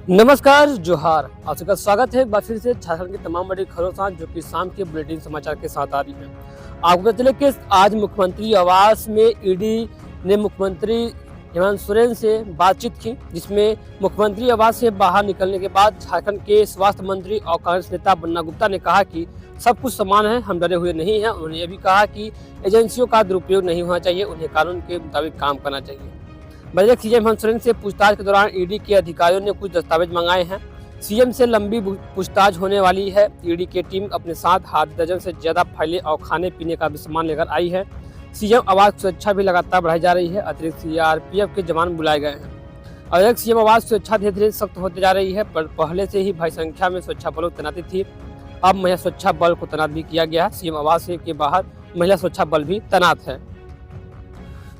नमस्कार, जोहार। आप सबका स्वागत है एक बार फिर से झारखंड की तमाम बड़ी खबरों के साथ, जो कि शाम के बुलेटिन समाचार के साथ आ रही है। आपको पता चले कि आज मुख्यमंत्री आवास में ईडी ने मुख्यमंत्री हेमंत सोरेन से बातचीत की, जिसमें मुख्यमंत्री आवास से बाहर निकलने के बाद झारखंड के स्वास्थ्य मंत्री और कांग्रेस नेता बन्ना गुप्ता ने कहा कि सब कुछ समान है, हम डरे हुए नहीं हैं। उन्होंने यह भी कहा कि एजेंसियों का दुरुपयोग नहीं होना चाहिए, उन्हें कानून के मुताबिक काम करना चाहिए। बजट सीएम हेमंत सोरेन से पूछताछ के दौरान ईडी के अधिकारियों ने कुछ दस्तावेज मंगाए हैं। सीएम से लंबी पूछताछ होने वाली है। ईडी की टीम अपने साथ आधे दर्जन से ज्यादा फाइलें और खाने पीने का भी सामान लेकर आई है। सीएम आवास की सुरक्षा भी लगातार बढ़ाई जा रही है। अतिरिक्त सीआरपीएफ के जवान बुलाए गए हैं। अतिरिक्त सीएम आवास की सुरक्षा धीरे धीरे सख्त होती जा रही है, पर पहले से ही भारी संख्या में सुरक्षा बलों की तैनाती थी। अब महिला सुरक्षा बल को तैनात भी किया गया। सीएम आवास के बाहर महिला सुरक्षा बल भी तैनात है।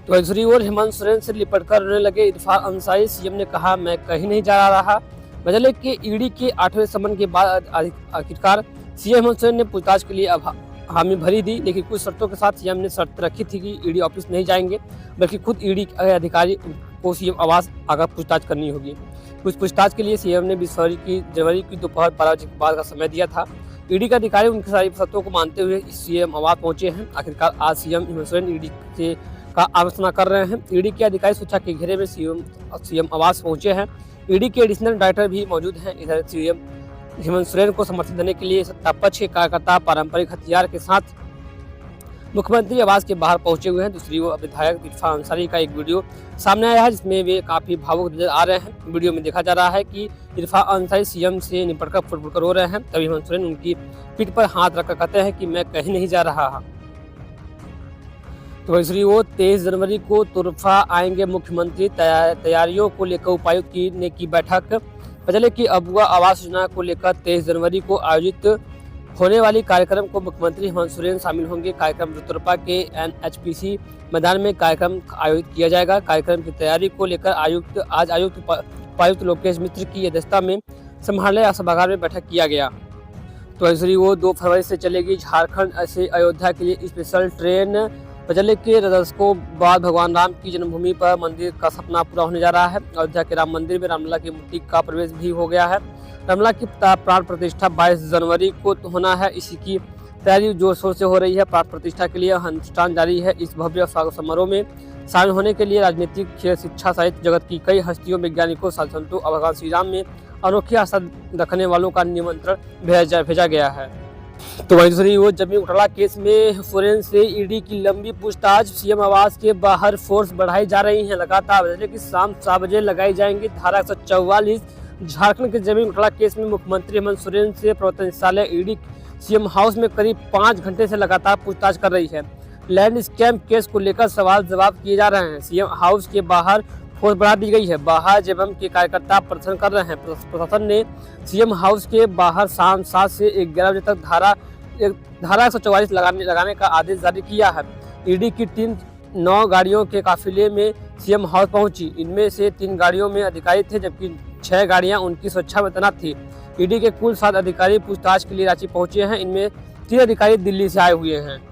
तो दूसरी ओर हेमंत सोरेन से लिपटकर रोने लगे इरफान अंसारी। सीएम ने कहा, मैं कहीं नहीं जा रहा। बदले के ईडी के 8वें समन के बाद आखिरकार सीएम हेमंत सोरेन ने पूछताछ के लिए हामी भरी दी, लेकिन कुछ शर्तों के साथ सीएम ने शर्त रखी थी कि ईडी ऑफिस नहीं जाएंगे, बल्कि खुद ईडी अधिकारी को सीएम आवास आकर पूछताछ करनी होगी। कुछ पूछताछ के लिए सीएम ने 20 जनवरी की दोपहर 12 बजे के बाद का समय दिया था। ईडी के अधिकारी उनकी सारी शर्तों को मानते हुए सीएम आवास पहुंचे हैं। आखिरकार आज सीएम हेमंत सोरेन ईडी से का आलोचना कर रहे हैं। ईडी के अधिकारी सुरक्षा के घेरे में सीएम आवास पहुंचे हैं। ईडी के एडिशनल डायरेक्टर भी मौजूद हैं। इधर सीएम हेमंत सोरेन को समर्थन देने के लिए सत्ता पक्ष के कार्यकर्ता पारंपरिक हथियार के साथ मुख्यमंत्री आवास के बाहर पहुंचे हुए हैं। दूसरी ओर विधायक इरफान अंसारी का एक वीडियो सामने आया है, जिसमें वे काफी भावुक नजर आ रहे हैं। वीडियो में देखा जा रहा है कि इरफान अंसारी सीएम से निपटकर फुटफुट रो रहे हैं। तभी हेमंत सोरेन उनकी पीठ पर हाथ रखकर कहते हैं कि मैं कहीं नहीं जा रहा। तो दूसरी ओर 23 जनवरी को तुरफा आएंगे मुख्यमंत्री। तैयारियों को लेकर उपायुक्त ने की बैठक। बदले की अबुआ आवास योजना को लेकर 23 जनवरी को आयोजित होने वाली कार्यक्रम को मुख्यमंत्री हेमंत सोरेन शामिल होंगे। कार्यक्रम तुरफा के एनएचपीसी मैदान में कार्यक्रम आयोजित किया जाएगा। कार्यक्रम की तैयारी को लेकर आयुक्त उपायुक्त लोकेश मिश्र की अध्यक्षता में समाहरणालय सभागार में बैठक किया गया। तो दूसरी ओर 2 फरवरी से चलेगी झारखंड से अयोध्या के लिए स्पेशल ट्रेन। बजले के दशकों बाद भगवान राम की जन्मभूमि पर मंदिर का सपना पूरा होने जा रहा है। अयोध्या के राम मंदिर में रामलला की मूर्ति का प्रवेश भी हो गया है। रामलला की प्राण प्रतिष्ठा 22 जनवरी को होना है। इसी की तैयारी जोर शोर से हो रही है। प्राण प्रतिष्ठा के लिए अनुष्ठान जारी है। इस भव्य स्वागत समारोह में शामिल होने के लिए राजनीतिक, खेल, शिक्षा सहित जगत की कई हस्तियों, वैज्ञानिकों, साधुसंतों और भगवान श्री राम में अनोखी आस्था रखने वालों का निमंत्रण भेजा गया है। तो वहीं दूसरी ओर जमीन घोटाला केस में सोरेन से ईडी की लंबी पूछताछ। सीएम आवास के बाहर फोर्स बढ़ाई जा रही है। लगातार बजे की शाम 7 बजे लगाई जाएंगी धारा 144। झारखंड के जमीन घोटाला केस में मुख्यमंत्री हेमंत सोरेन से प्रवर्तन निदेशालय ईडी सीएम हाउस में करीब 5 घंटे से लगातार पूछताछ कर रही है। लैंड स्कैम केस को लेकर सवाल जवाब किए जा रहे हैं। सीएम हाउस के बाहर फोर्स बढ़ा दी गई है। बाहर जेबीएम के कार्यकर्ता प्रदर्शन कर रहे हैं। प्रशासन ने सीएम हाउस के बाहर शाम 7 से 11 बजे तक धारा 144 लगाने का आदेश जारी किया है। ईडी की टीम 9 गाड़ियों के काफिले में सीएम हाउस पहुंची। इनमें से 3 गाड़ियों में अधिकारी थे, जबकि 6 गाड़ियां उनकी सुरक्षा में तैनात थी। ईडी के कुल 7 अधिकारी पूछताछ के लिए रांची पहुंचे हैं। इनमें 3 अधिकारी दिल्ली से आए हुए हैं।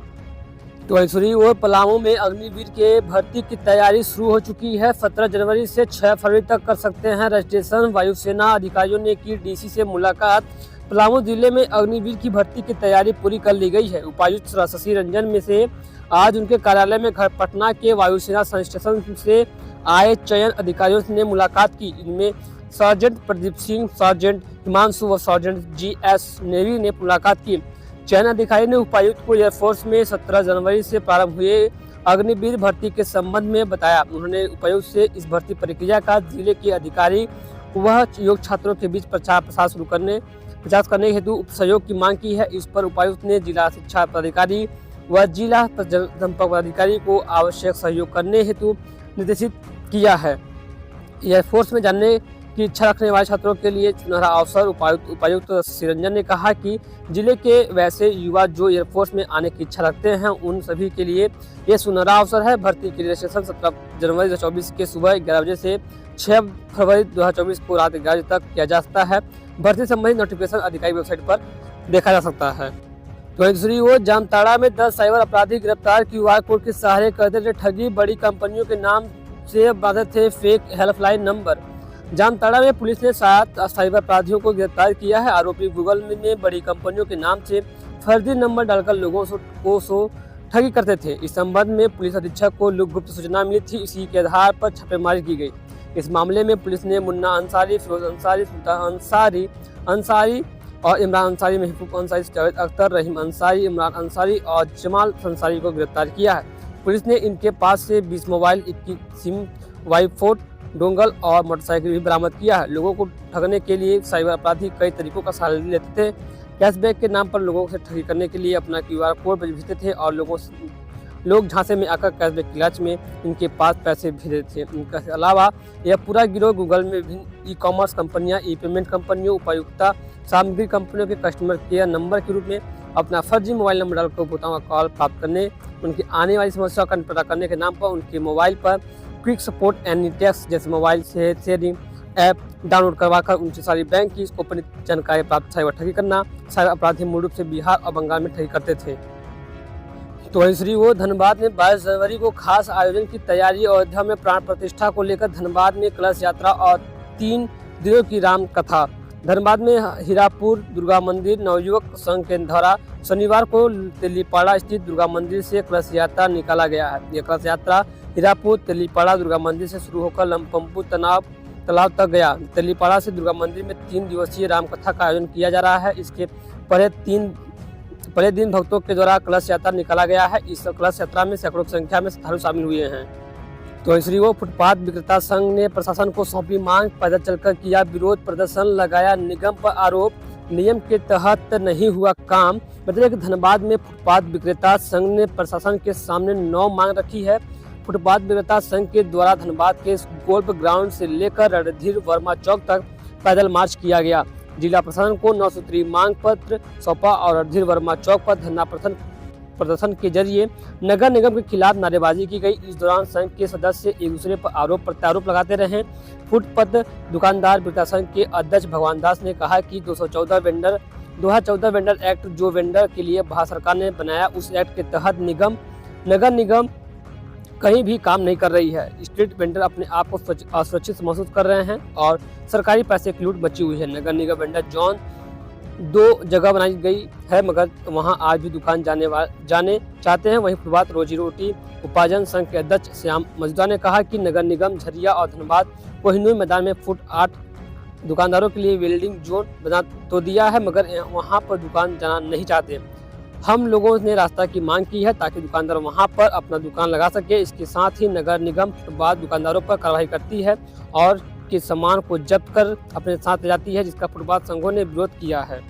तो दूसरी ओर पलामू में अग्निवीर के भर्ती की तैयारी शुरू हो चुकी है। 17 जनवरी से 6 फरवरी तक कर सकते हैं रजिस्ट्रेशन। वायुसेना अधिकारियों ने की डीसी से मुलाकात। पलामू जिले में अग्निवीर की भर्ती की तैयारी पूरी कर ली गई है। उपायुक्त शशि रंजन में से आज उनके कार्यालय में पटना के वायुसेना स्टेशन से आए चयन अधिकारियों ने मुलाकात की। इनमें सार्जेंट प्रदीप सिंह, सार्जेंट हिमांशु व सार्जेंट जीएस नेवी ने मुलाकात की। चयन अधिकारी ने उपायुक्त को एयरफोर्स में 17 जनवरी से प्रारंभ हुए अग्निवीर भर्ती के संबंध में बताया। उन्होंने उपायुक्त से इस भर्ती प्रक्रिया का जिले के अधिकारी व योग्य छात्रों के बीच प्रचार करने हेतु सहयोग की मांग की है। इस पर उपायुक्त ने जिला शिक्षा पदाधिकारी व जिला जनसंपर्क पदाधिकारी को आवश्यक सहयोग करने हेतु निर्देशित किया है। एयरफोर्स में जाने की इच्छा रखने वाले छात्रों के लिए सुनहरा अवसर। उपायुक्त श्रीरंजन ने कहा कि जिले के वैसे युवा जो एयरफोर्स में आने की इच्छा रखते हैं, उन सभी के लिए ये सुनहरा अवसर है। भर्ती के रजिस्ट्रेशन 17 जनवरी 2024 के सुबह 11 बजे से 6 फरवरी 2024 को रात 11 बजे तक किया जा सकता है। भर्ती संबंधित नोटिफिकेशन अधिकारी वेबसाइट पर देखा जा सकता है। तो दूसरी ओर जामताड़ा में 10 साइबर अपराधी गिरफ्तार। क्यूआर कोड के सहारे करते थे ठगी। बड़ी कंपनियों के नाम से बाधे थे फेक हेल्पलाइन नंबर। जामताड़ा में पुलिस ने 7 साइबर अपराधियों को गिरफ्तार किया है। आरोपी गूगल में बड़ी कंपनियों के नाम से फर्जी नंबर डालकर लोगों को ठगी करते थे। इस संबंध में पुलिस अधीक्षक को गुप्त सूचना मिली थी। इसी के आधार पर छापेमारी की गई। इस मामले में पुलिस ने मुन्ना अंसारी, फिरोज अंसारी, सुल्तान अंसारी और इमरान अंसारी, महबूब अंसारी, जावेद अख्तर, रहीम अंसारी, इमरान अंसारी और जमाल अंसारी को गिरफ्तार किया है। पुलिस ने इनके पास से 20 मोबाइल, 21 सिम, वाईफोन, डोंगल और मोटरसाइकिल भी बरामद किया है। लोगों को ठगने के लिए साइबर अपराधी कई तरीकों का सहारा लेते थे। कैशबैक के नाम पर लोगों से ठगी करने के लिए अपना QR कोड भेजते थे और लोग झांसे में आकर कैशबैक की लालच में इनके पास पैसे भेजते थे। इनके अलावा यह पूरा गिरोह गूगल में विभिन्न ई-कॉमर्स कंपनियां, ई-पेमेंट कंपनियों, उपभोक्ता सामग्री कंपनियों के कस्टमर केयर नंबर के रूप में अपना फर्जी मोबाइल नंबर डालकर उपभोक्ताओं का कॉल प्राप्त करने, उनकी आने वाली समस्या का निपटारा करने के नाम पर उनके मोबाइल पर क्विक सपोर्ट एनी टैक्स जैसे मोबाइल से शेयरिंग ऐप डाउनलोड करवाकर उनसे सारी बैंक की गोपनीय जानकारी प्राप्त साइबर ठगी करना। साइबर अपराधी मूल रूप से बिहार और बंगाल में ठगी करते थे। तो वहीं वो धनबाद में 22 जनवरी को खास आयोजन की तैयारी। अयोध्या में प्राण प्रतिष्ठा को लेकर धनबाद में कलश यात्रा और 3 दिनों की राम कथा। धनबाद में हीरापुर दुर्गा मंदिर नवयुवक संघ के द्वारा शनिवार को तेलीपाड़ा स्थित दुर्गा मंदिर से कलश यात्रा निकाला गया है। यह कलश यात्रा हीरापुर तेलीपाड़ा दुर्गा मंदिर से शुरू होकर लमपम्पू तालाब तक गया। तेलीपाड़ा से दुर्गा मंदिर में 3 दिवसीय राम कथा का आयोजन किया जा रहा है। इसके पहले दिन भक्तों के द्वारा कलश यात्रा निकाला गया है। इस कलश यात्रा में सैकड़ों की संख्या में श्रद्धालु शामिल हुए हैं। तो इसलिए वो फुटपाथ विक्रेता संघ ने प्रशासन को सौंपी मांग, पैदल चलकर किया विरोध प्रदर्शन, लगाया निगम पर आरोप, नियम के तहत नहीं हुआ काम। बता कि धनबाद में फुटपाथ विक्रेता संघ ने प्रशासन के सामने 9 मांग रखी है। फुटपाथ विक्रेता संघ के द्वारा धनबाद के गोल्फ ग्राउंड से लेकर रणधीर वर्मा चौक तक पैदल मार्च किया गया। जिला प्रशासन को 9 सूत्रीय मांग पत्र सौंपा और रणधीर वर्मा चौक पर धरना प्रदर्शन के जरिए नगर निगम के खिलाफ नारेबाजी की गई। इस दौरान संघ के सदस्य एक दूसरे पर आरोप प्रत्यारोप लगाते रहे। फुटपाथ दुकानदार विक्रेता संघ के अध्यक्ष भगवान दास ने कहा कि 2014 वेंडर एक्ट जो वेंडर के लिए भारत सरकार ने बनाया, उस एक्ट के तहत नगर निगम कहीं भी काम नहीं कर रही है। स्ट्रीट वेंडर अपने आप को असुरक्षित महसूस कर रहे हैं और सरकारी पैसे की लूट मची हुई है। नगर निगम वेंडर जोन 2 जगह बनाई गई है, मगर वहां आज भी दुकान जाने चाहते हैं। वहीं फुटपाथ रोजी रोटी उपार्जन संघ के अध्यक्ष श्याम मजूदा ने कहा कि नगर निगम झरिया और धनबाद कोहिनूर मैदान में फुट 8 दुकानदारों के लिए वेल्डिंग जोन बना तो दिया है, मगर वहां पर दुकान जाना नहीं चाहते। हम लोगों ने रास्ता की मांग की है ताकि दुकानदार वहां पर अपना दुकान लगा सके। इसके साथ ही नगर निगम फुटपाथ दुकानदारों पर कार्रवाई करती है और के सामान को जब्त कर अपने साथ ले जाती है, जिसका फुटपाथ संघों ने विरोध किया है।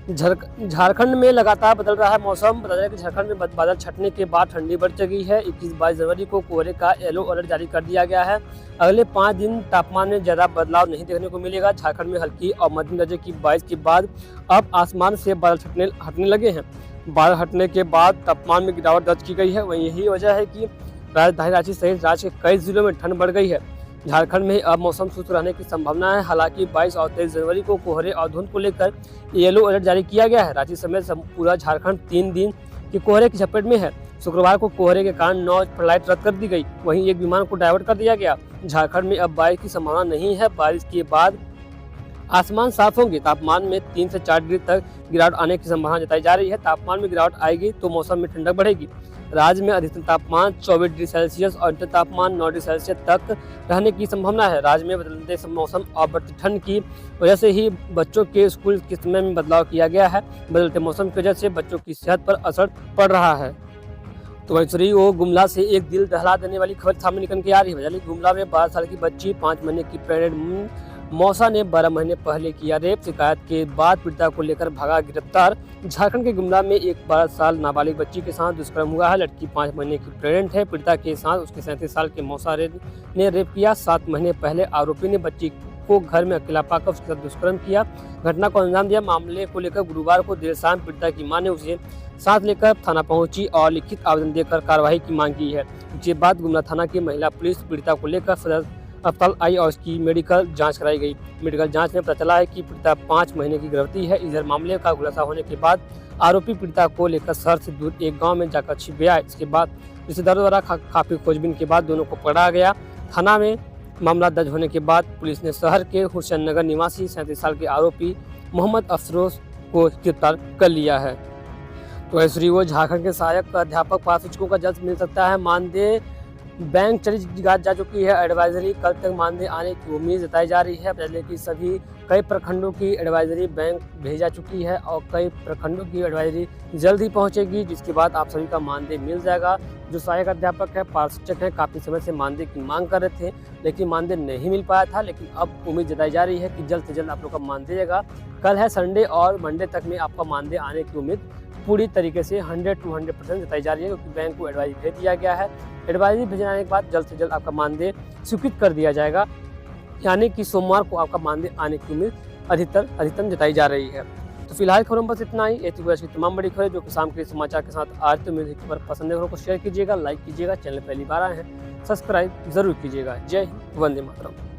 झारखंड में लगातार बदल रहा है मौसम। बता दें कि झारखंड में बादल छटने के बाद ठंडी बढ़ चुकी है। 21-22 जनवरी को कोहरे का येलो अलर्ट जारी कर दिया गया है। अगले 5 दिन तापमान में ज्यादा बदलाव नहीं देखने को मिलेगा। झारखंड में हल्की और मध्यम दर्जे की बारिश के बाद अब आसमान से बादल हटने लगे हैं। बादल हटने के बाद तापमान में गिरावट दर्ज की गई है। वहीं यही वजह है कि राजधानी रांची सहित राज्य के कई जिलों में ठंड बढ़ गई है। झारखंड में अब मौसम शुष्क रहने की संभावना है। हालांकि 22 और 23 जनवरी को कोहरे और धुंध को लेकर येलो अलर्ट जारी किया गया है। रांची समेत पूरा झारखंड 3 दिन के कोहरे की चपेट में है। शुक्रवार को कोहरे के कारण 9 फ्लाइट रद्द कर दी गई। वहीं एक विमान को डायवर्ट कर दिया गया। झारखंड में अब बारिश की संभावना नहीं है। बारिश के बाद आसमान साफ होंगे। तापमान में 3 से 4 डिग्री तक गिरावट आने की संभावना जताई जा रही है। तापमान में गिरावट आएगी तो मौसम में ठंडक बढ़ेगी। राज्य में अधिकतम तापमान 24 डिग्री सेल्सियस और न्यूनतम तापमान 9 डिग्री सेल्सियस तक रहने की संभावना है। राज्य में बदलते मौसम और बढ़ती ठंड की वजह से ही बच्चों के स्कूल के समय में बदलाव किया गया है। बदलते मौसम की वजह से बच्चों की सेहत पर असर पड़ रहा है। तो वही वो गुमला से एक दिल दहला देने वाली खबर सामने निकल के आ रही है। गुमला में 12 साल की बच्ची 5 महीने की प्रेग्नेंट मौसा ने 12 महीने पहले किया रेप। शिकायत के बाद पीड़िता को लेकर भागा गिरफ्तार। झारखंड के गुमला में एक 12 साल नाबालिग बच्ची के साथ दुष्कर्म हुआ है। लड़की 5 महीने की प्रेग्नेंट है। पीड़िता के साथ उसके 37 साल के मौसा ने रेप किया। 7 महीने पहले आरोपी ने बच्ची को घर में अकेला पाकर उसके साथ दुष्कर्म किया, घटना को अंजाम दिया। मामले को लेकर गुरुवार को देर शाम पीड़िता की मां ने उसे साथ लेकर थाना पहुंची और लिखित आवेदन देकर कार्रवाई की मांग की है। इसके बाद गुमला थाना की महिला पुलिस पीड़िता को लेकर सदर अस्पताल आई और उसकी मेडिकल जांच कराई गई। मेडिकल जांच में पता चला है कि पीड़िता 5 महीने की गर्भवती है। इधर मामले का खुलासा होने के बाद आरोपी पीड़िता को लेकर शहर से दूर एक गांव में जाकर छिप गया। इसके बाद रिश्तेदारों द्वारा काफी खोजबीन के बाद दोनों को पकड़ा गया। थाना में मामला दर्ज होने के बाद पुलिस ने शहर के हुसैन नगर निवासी 37 साल के आरोपी मोहम्मद अफरोज को गिरफ्तार कर लिया है। तो ऐसी वो झारखंड के सहायक अध्यापक पार्थ शिक्षकों का जल्द मिल सकता है मानदेय। बैंक चली जा चुकी है एडवाइजरी, कल तक मानदेय आने की उम्मीद जताई जा रही है। पहले की सभी कई प्रखंडों की एडवाइजरी बैंक भेजा चुकी है और कई प्रखंडों की एडवाइजरी जल्द ही पहुंचेगी, जिसके बाद आप सभी का मानदेय मिल जाएगा। जो सहायक अध्यापक है, पार्थ शिक्षक है, काफ़ी समय से मानदेय की मांग कर रहे थे लेकिन मानदेय नहीं मिल पाया था, लेकिन अब उम्मीद जताई जा रही है कि जल्द से जल्द आप लोग का मानदेय आएगा। कल है संडे और मंडे तक में आपका मानदेय आने की उम्मीद पूरी तरीके से 100% जताई जा रही है, क्योंकि बैंक को एडवाइजरी भेज दिया गया है। एडवाइजरी भेजने के बाद जल्द से जल्द आपका मानदेय स्वीकृत कर दिया जाएगा, यानी कि सोमवार को आपका मानदेय आने की उम्मीद अधिकतम जताई जा रही है। तो फिलहाल खबरों में बस इतना ही। ऐसी की तमाम बड़ी खबरें जो कि शाम के समाचार के साथ आज तो मेरी खबर पसंद है, खबरों को शेयर कीजिएगा, लाइक कीजिएगा, चैनल पहली बार आए हैं सब्सक्राइब जरूर कीजिएगा। जय हिंद, वंदे मातरम।